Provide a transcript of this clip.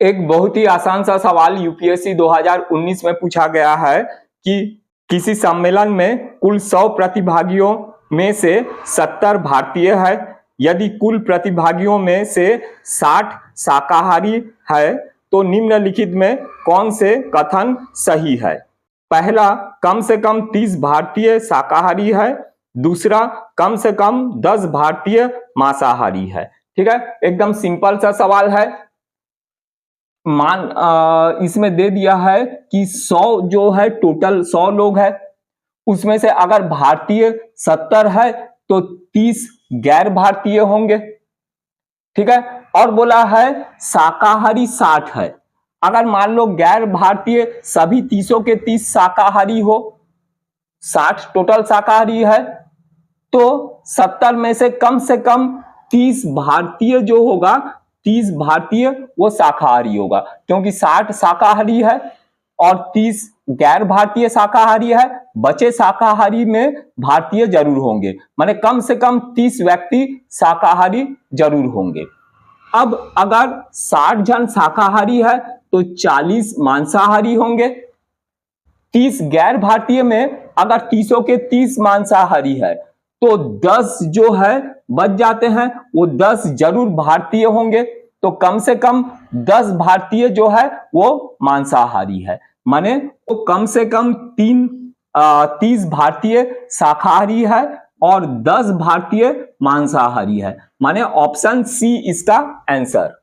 एक बहुत ही आसान सा सवाल यूपीएससी 2019 में पूछा गया है कि किसी सम्मेलन में कुल 100 प्रतिभागियों में से 70 भारतीय है। यदि कुल प्रतिभागियों में से 60 शाकाहारी है तो निम्नलिखित में कौन से कथन सही है? पहला, कम से कम 30 भारतीय शाकाहारी है। दूसरा, कम से कम 10 भारतीय मांसाहारी है। ठीक है, एकदम सिंपल सा सवाल है। इसमें दे दिया है कि 100 जो है टोटल 100 लोग है, उसमें से अगर भारतीय 70 है तो 30 गैर भारतीय होंगे। ठीक है, और बोला है शाकाहारी 60 है। अगर मान लो गैर भारतीय सभी 30 के 30 शाकाहारी हो, 60 टोटल शाकाहारी है, तो 70 में से कम 30 भारतीय जो होगा, 30 भारतीय वो शाकाहारी होगा, क्योंकि 60 शाकाहारी है और 30 गैर भारतीय शाकाहारी है। बचे शाकाहारी में भारतीय जरूर होंगे, माने कम से कम 30 व्यक्ति शाकाहारी जरूर होंगे। अब अगर 60 जन शाकाहारी है तो 40 मांसाहारी होंगे। 30 गैर भारतीय में अगर 30 के 30 मांसाहारी है तो 10 जो है बच जाते हैं, वो 10 जरूर भारतीय होंगे। तो कम से कम 10 भारतीय जो है वो मांसाहारी है, माने वो कम से कम 30 भारतीय शाकाहारी है और 10 भारतीय मांसाहारी है, माने ऑप्शन सी इसका आंसर।